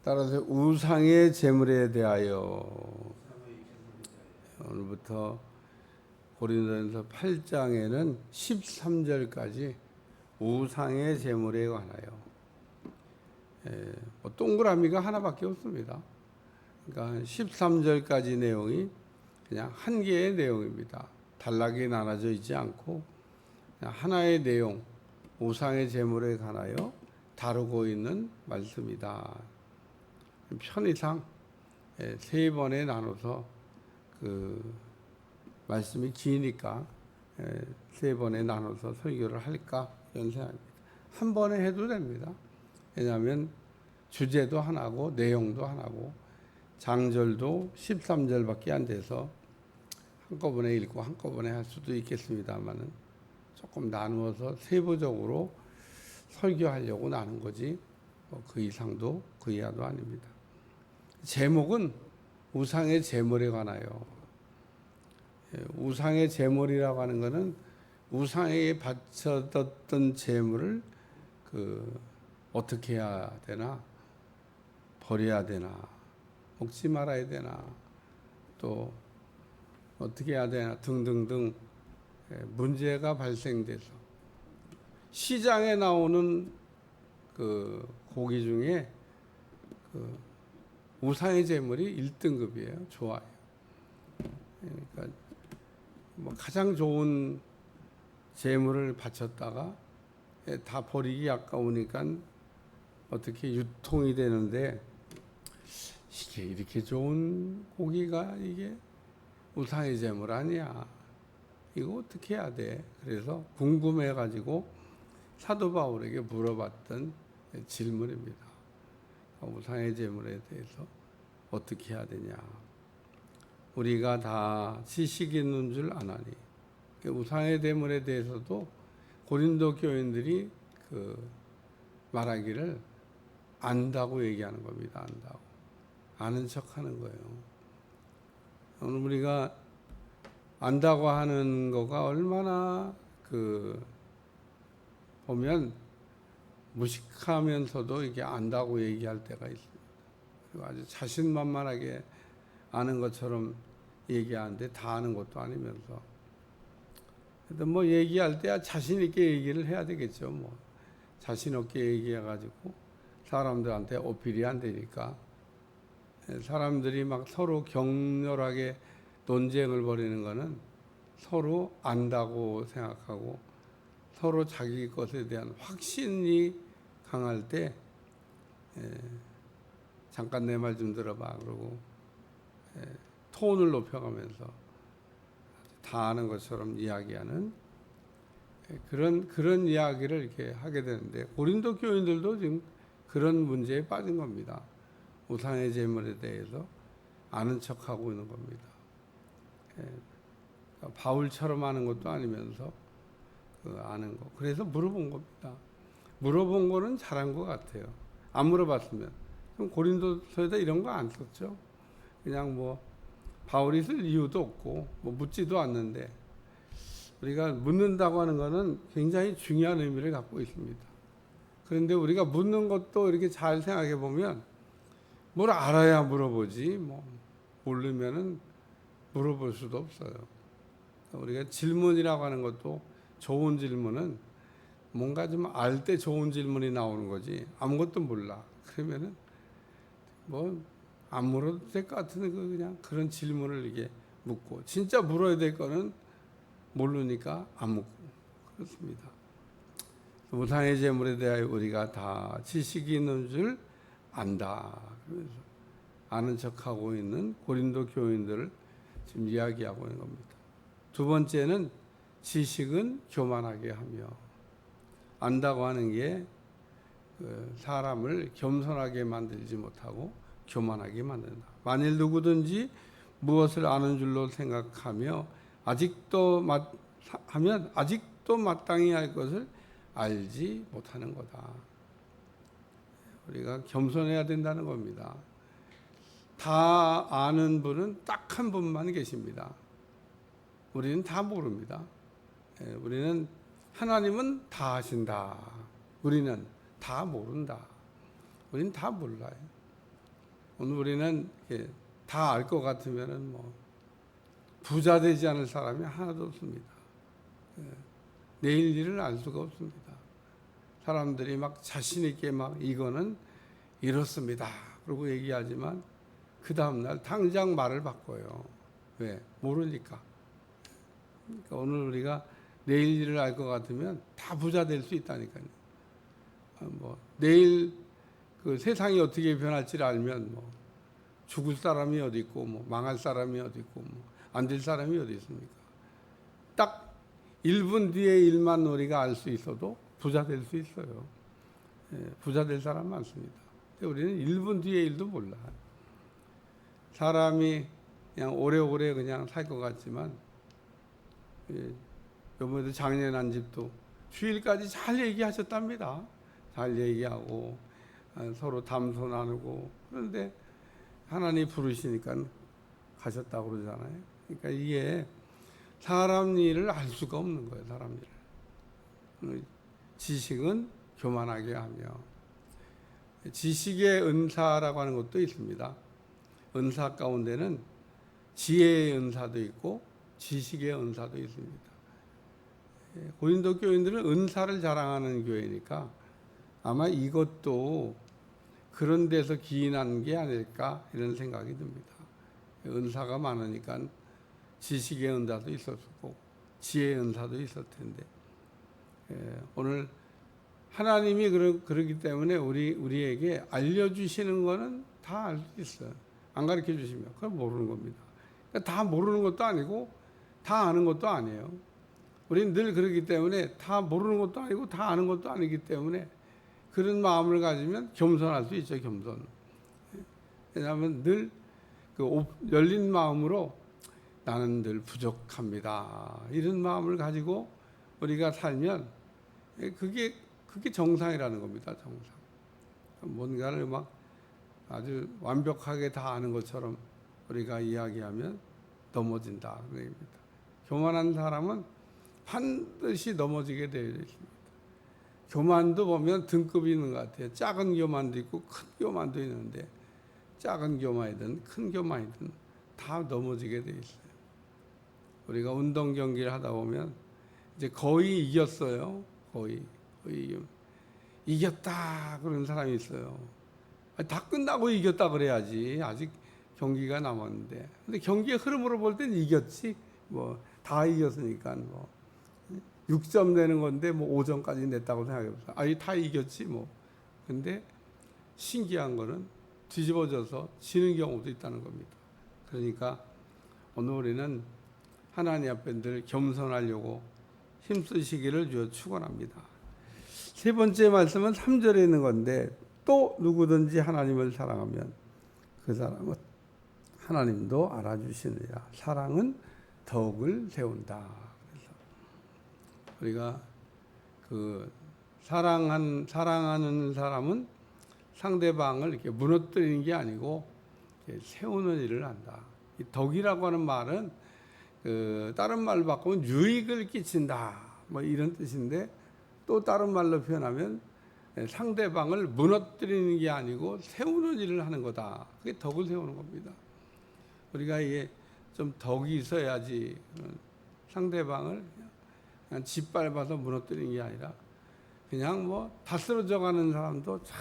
따라서 우상의 제물에 대하여 오늘부터 고린도전서 8장에는 13절까지 우상의 제물에 관하여 동그라미가 하나밖에 없습니다. 그러니까 13절까지 내용이 그냥 한 개의 내용입니다. 단락이 나눠져 있지 않고 그냥 하나의 내용, 우상의 제물에 관하여 다루고 있는 말씀이다. 편의상 세 번에 나눠서 그 말씀이 기니까 세 번에 나눠서 설교를 할까 이런 생각입니다. 한 번에 해도 됩니다. 왜냐하면 주제도 하나고 내용도 하나고 장절도 13절밖에 안 돼서 한꺼번에 읽고 한꺼번에 할 수도 있겠습니다만은 조금 나누어서 세부적으로 설교하려고 나눈 거지 그 이상도 그 이하도 아닙니다. 제목은 우상의 제물에 관하여. 우상의 제물이라고 하는 것은 우상에게 바쳐졌던 제물을 어떻게 해야 되나, 버려야 되나, 먹지 말아야 되나, 또 어떻게 해야 되나 등등등 문제가 발생돼서 시장에 나오는 그 고기 중에 우상의 제물이 1등급이에요. 좋아요. 그러니까 가장 좋은 제물을 바쳤다가 다 버리기 아까우니까 어떻게 유통이 되는데 이게 이렇게 좋은 고기가 이게 우상의 제물 아니야. 이거 어떻게 해야 돼? 그래서 궁금해가지고 사도 바울에게 물어봤던 질문입니다. 우상의 제물에 대해서 어떻게 해야 되냐? 우리가 다 지식이 있는 줄 아나니. 우상의 제물에 대해서도 고린도 교인들이 말하기를 안다고 얘기하는 겁니다. 안다고. 아는 척하는 거예요. 오늘 우리가 안다고 하는 거가 얼마나 보면 무식하면서도 이게 안다고 얘기할 때가 있습니다. 그리고 아주 자신만만하게 아는 것처럼 얘기하는데 다 아는 것도 아니면서. 그래도 얘기할 때 자신 있게 얘기를 해야 되겠죠. 자신 없게 얘기해가지고 사람들한테 어필이 안 되니까 사람들이 막 서로 격렬하게 논쟁을 벌이는 거는 서로 안다고 생각하고 서로 자기 것에 대한 확신이 강할 때 잠깐 내 말 좀 들어봐 그러고 톤을 높여가면서 다 아는 것처럼 이야기하는 그런 이야기를 이렇게 하게 되는데 고린도 교인들도 지금 그런 문제에 빠진 겁니다. 우상의 제물에 대해서 아는 척하고 있는 겁니다. 바울처럼 아는 것도 아니면서 아는 거. 그래서 물어본 겁니다. 물어본 거는 잘한 것 같아요. 안 물어봤으면 그럼 고린도서에다 이런 거 안 썼죠. 그냥 바울이 쓸 이유도 없고 묻지도 않는데 우리가 묻는다고 하는 거는 굉장히 중요한 의미를 갖고 있습니다. 그런데 우리가 묻는 것도 이렇게 잘 생각해 보면 뭘 알아야 물어보지 모르면은 물어볼 수도 없어요. 우리가 질문이라고 하는 것도 좋은 질문은 뭔가 좀 알 때 좋은 질문이 나오는 거지 아무것도 몰라 그러면은 안 물어도 될 것 같은 그냥 그런 질문을 이게 묻고 진짜 물어야 될 거는 모르니까 안 묻고 그렇습니다. 우상의 제물에 대하여 우리가 다 지식이 있는 줄 안다. 그래서 아는 척하고 있는 고린도 교인들을 지금 이야기하고 있는 겁니다. 두 번째는 지식은 교만하게 하며 안다고 하는 게 사람을 겸손하게 만들지 못하고 교만하게 만든다. 만일 누구든지 무엇을 아는 줄로 생각하며 아직도 마땅히 할 것을 알지 못하는 거다. 우리가 겸손해야 된다는 겁니다. 다 아는 분은 딱 한 분만 계십니다. 우리는 다 모릅니다. 우리는 하나님은 다 아신다. 우리는 다 모른다. 우리는 다 몰라요. 오늘 우리는 다 알 것 같으면은 뭐 부자 되지 않을 사람이 하나도 없습니다. 내일 일을 알 수가 없습니다. 사람들이 막 자신 있게 막 이거는 이렇습니다. 그러고 얘기하지만 그 다음날 당장 말을 바꿔요. 왜? 모르니까. 그러니까 오늘 우리가 내일 일을 알 것 같으면 다 부자 될 수 있다니까요. 뭐 내일 그 세상이 어떻게 변할지를 알면 뭐 죽을 사람이 어디 있고 뭐 망할 사람이 어디 있고 뭐 안 될 사람이 어디 있습니까? 딱 1분 뒤에 일만 우리가 알 수 있어도 부자 될 수 있어요. 부자 될 사람 많습니다. 근데 우리는 1분 뒤에 일도 몰라. 사람이 그냥 오래오래 그냥 살 것 같지만 요번에도 장례 난 집도 주일까지 잘 얘기하셨답니다. 잘 얘기하고 서로 담소 나누고 그런데 하나님 부르시니까 가셨다고 그러잖아요. 그러니까 이게 사람 일을 알 수가 없는 거예요. 사람 일을. 지식은 교만하게 하며 지식의 은사라고 하는 것도 있습니다. 은사 가운데는 지혜의 은사도 있고 지식의 은사도 있습니다. 고린도 교인들은 은사를 자랑하는 교회니까 아마 이것도 그런 데서 기인한 게 아닐까 이런 생각이 듭니다. 은사가 많으니까 지식의 은사도 있었고 지혜의 은사도 있을 텐데 오늘 하나님이 그러기 때문에 우리에게 알려주시는 거는 다 알 수 있어요. 안 가르쳐 주시면 그건 모르는 겁니다. 그러니까 다 모르는 것도 아니고 다 아는 것도 아니에요. 우리는 늘 그러기 때문에 다 모르는 것도 아니고 다 아는 것도 아니기 때문에 그런 마음을 가지면 겸손할 수 있죠. 겸손. 왜냐하면 늘 그 열린 마음으로 나는 늘 부족합니다. 이런 마음을 가지고 우리가 살면 그게 정상이라는 겁니다. 정상. 뭔가를 막 아주 완벽하게 다 아는 것처럼 우리가 이야기하면 넘어진다. 그럽니다. 교만한 사람은 반드시 넘어지게 되어 있습니다. 교만도 보면 등급이 있는 것 같아요. 작은 교만도 있고 큰 교만도 있는데 작은 교만이든 큰 교만이든 다 넘어지게 되어 있어요. 우리가 운동 경기를 하다 보면 이제 거의 이겼어요. 거의 이겼다 그런 사람이 있어요. 다 끝나고 이겼다 그래야지. 아직 경기가 남았는데. 근데 경기의 흐름으로 볼 땐 이겼지. 뭐 다 이겼으니까 뭐 6점 내는 건데 뭐 5점까지 냈다고 생각해보세요. 아니 다 이겼지 뭐. 근데 신기한 거는 뒤집어져서 지는 경우도 있다는 겁니다. 그러니까 오늘 우리는 하나님 앞에 늘 겸손하려고 힘쓰시기를 축원합니다. 세 번째 말씀은 3절에 있는 건데 또 누구든지 하나님을 사랑하면 그 사람은 하나님도 알아주시느니라. 사랑은 덕을 세운다. 그래서 우리가 그 사랑하는 사람은 상대방을 이렇게 무너뜨리는 게 아니고 이렇게 세우는 일을 한다. 이 덕이라고 하는 말은 그 다른 말로 바꾸면 유익을 끼친다. 뭐 이런 뜻인데 또 다른 말로 표현하면 상대방을 무너뜨리는 게 아니고 세우는 일을 하는 거다. 그게 덕을 세우는 겁니다. 우리가 이게 좀 덕이 있어야지 상대방을 그냥 짓밟아서 무너뜨리는 게 아니라 그냥 뭐 다 쓰러져 가는 사람도 참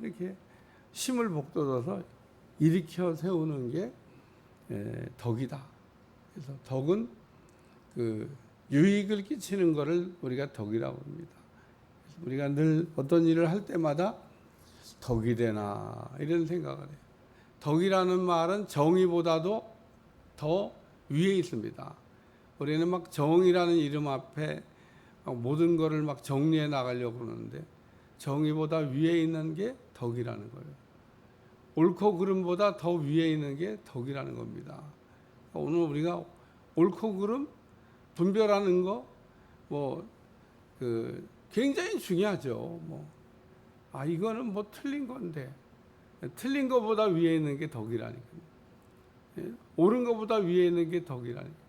이렇게 힘을 북돋아서 일으켜 세우는 게 덕이다. 그래서 덕은 그 유익을 끼치는 것을 우리가 덕이라고 합니다. 우리가 늘 어떤 일을 할 때마다 덕이 되나 이런 생각을 해요. 덕이라는 말은 정의보다도 더 위에 있습니다. 우리는 막 정의라는 이름 앞에 막 모든 것을 막 정리해 나가려고 그러는데 정의보다 위에 있는 게 덕이라는 거예요. 옳고 그름보다 더 위에 있는 게 덕이라는 겁니다. 오늘 우리가 옳고 그름 분별하는 거 뭐 그 굉장히 중요하죠. 이거는 뭐 틀린 건데 틀린 것보다 위에 있는 게 덕이라니까요. 옳은 것보다 위에 있는 게 덕이라니까요.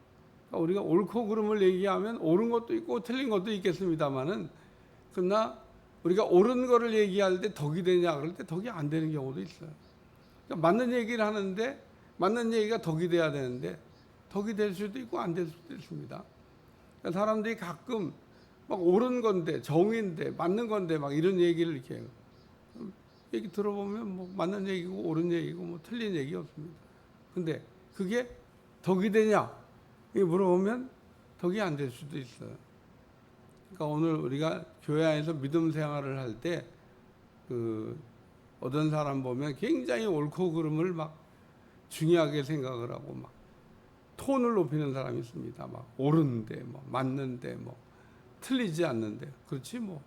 그러니까 우리가 옳고 그름을 얘기하면 옳은 것도 있고 틀린 것도 있겠습니다만은 그러나 우리가 옳은 거를 얘기할 때 덕이 되냐 그럴 때 덕이 안 되는 경우도 있어요. 그러니까 맞는 얘기를 하는데 맞는 얘기가 덕이 돼야 되는데 덕이 될 수도 있고 안 될 수도 있습니다. 그러니까 사람들이 가끔 막 옳은 건데 정의인데 맞는 건데 막 이런 얘기를 이렇게 해요. 얘기 들어보면 뭐 맞는 얘기고 옳은 얘기고 뭐 틀린 얘기 없습니다. 근데 그게 덕이 되냐? 이 물어보면 덕이 안 될 수도 있어요. 그러니까 오늘 우리가 교회 안에서 믿음 생활을 할 때 어떤 사람 보면 굉장히 옳고 그름을 막 중요하게 생각을 하고 막 톤을 높이는 사람이 있습니다. 막 옳은데 뭐 맞는데 뭐 틀리지 않는데 그렇지 뭐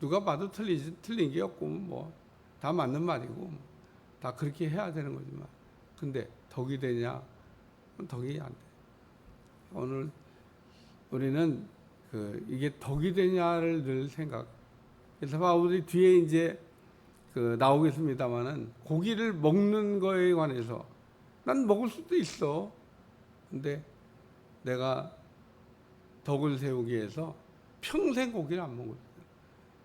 누가 봐도 틀린 게 없고 뭐 다 맞는 말이고 뭐 다 그렇게 해야 되는 거지만 근데 덕이 되냐? 덕이 안 돼. 오늘 우리는 이게 덕이 되냐를 늘 생각. 그래서 바울이 뒤에 이제 나오겠습니다만은 고기를 먹는 거에 관해서 난 먹을 수도 있어. 근데 내가 덕을 세우기 위해서 평생 고기를 안 먹을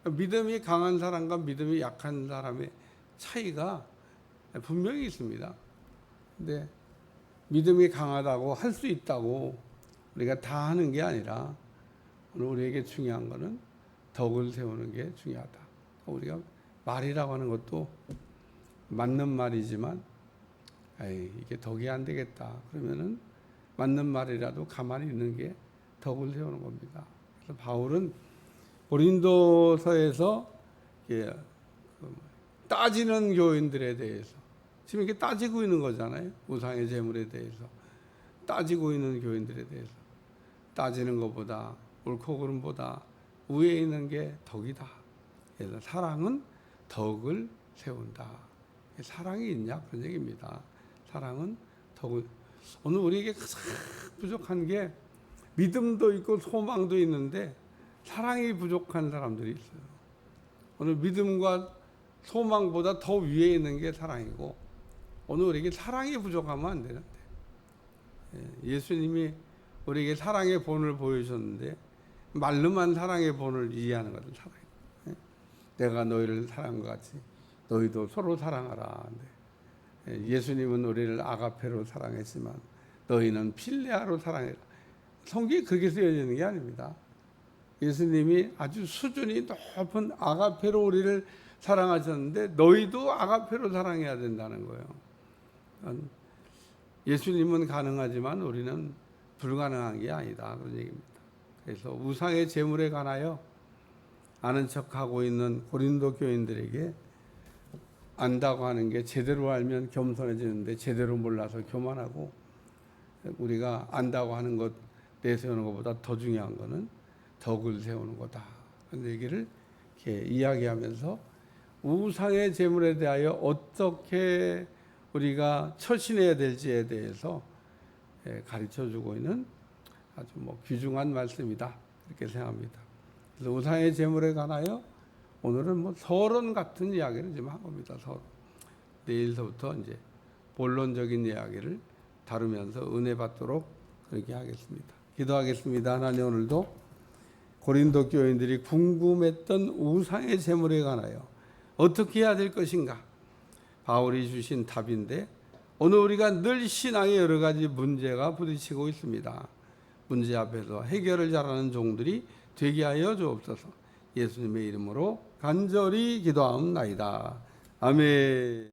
거야. 믿음이 강한 사람과 믿음이 약한 사람의 차이가 분명히 있습니다. 근데 믿음이 강하다고 할 수 있다고 우리가 다 하는 게 아니라 오늘 우리에게 중요한 거는 덕을 세우는 게 중요하다. 우리가 말이라고 하는 것도 맞는 말이지만 이게 덕이 안 되겠다. 그러면은 맞는 말이라도 가만히 있는 게 덕을 세우는 겁니다. 그래서 바울은 고린도서에서 따지는 교인들에 대해서 지금 이렇게 따지고 있는 거잖아요. 우상의 제물에 대해서 따지고 있는 교인들에 대해서 따지는 것보다 옳고 그름보다 위에 있는 게 덕이다. 그래서 사랑은 덕을 세운다. 사랑이 있냐 그런 얘기입니다. 사랑은 덕을 오늘 우리에게 가장 부족한 게 믿음도 있고 소망도 있는데 사랑이 부족한 사람들이 있어요. 오늘 믿음과 소망보다 더 위에 있는 게 사랑이고 오늘 우리에게 사랑이 부족하면 안 되는데 예수님이 우리에게 사랑의 본을 보여주셨는데 말로만 사랑의 본을 이해하는 것은 사랑이에요. 내가 너희를 사랑한 것 같이 너희도 서로 사랑하라. 예수님은 우리를 아가페로 사랑했지만 너희는 필레아로 사랑해라. 성경이 그렇게 쓰여져 있는 게 아닙니다. 예수님이 아주 수준이 높은 아가페로 우리를 사랑하셨는데 너희도 아가페로 사랑해야 된다는 거예요. 예수님은 가능하지만 우리는 불가능한 게 아니다. 그런 얘기입니다. 그래서 우상의 제물에 관하여 아는 척하고 있는 고린도 교인들에게 안다고 하는 게 제대로 알면 겸손해지는데 제대로 몰라서 교만하고 우리가 안다고 하는 것 내세우는 것보다 더 중요한 거는 덕을 세우는 거다. 그런 얘기를 이렇게 이야기하면서 우상의 제물에 대하여 어떻게 우리가 처신해야 될지에 대해서 가르쳐주고 있는 아주 귀중한 말씀이다. 이렇게 생각합니다. 그래서 우상의 제물에 관하여 오늘은 서론 같은 이야기를 좀 한 겁니다. 서론. 내일서부터 이제 본론적인 이야기를 다루면서 은혜 받도록 그렇게 하겠습니다. 기도하겠습니다. 하나님 오늘도 고린도 교인들이 궁금했던 우상의 제물에 관하여 어떻게 해야 될 것인가 바울이 주신 답인데 오늘 우리가 늘 신앙에 여러 가지 문제가 부딪히고 있습니다. 문제 앞에서 해결을 잘하는 종들이 되게 하여 주옵소서. 예수님의 이름으로 간절히 기도하옵나이다. 아멘.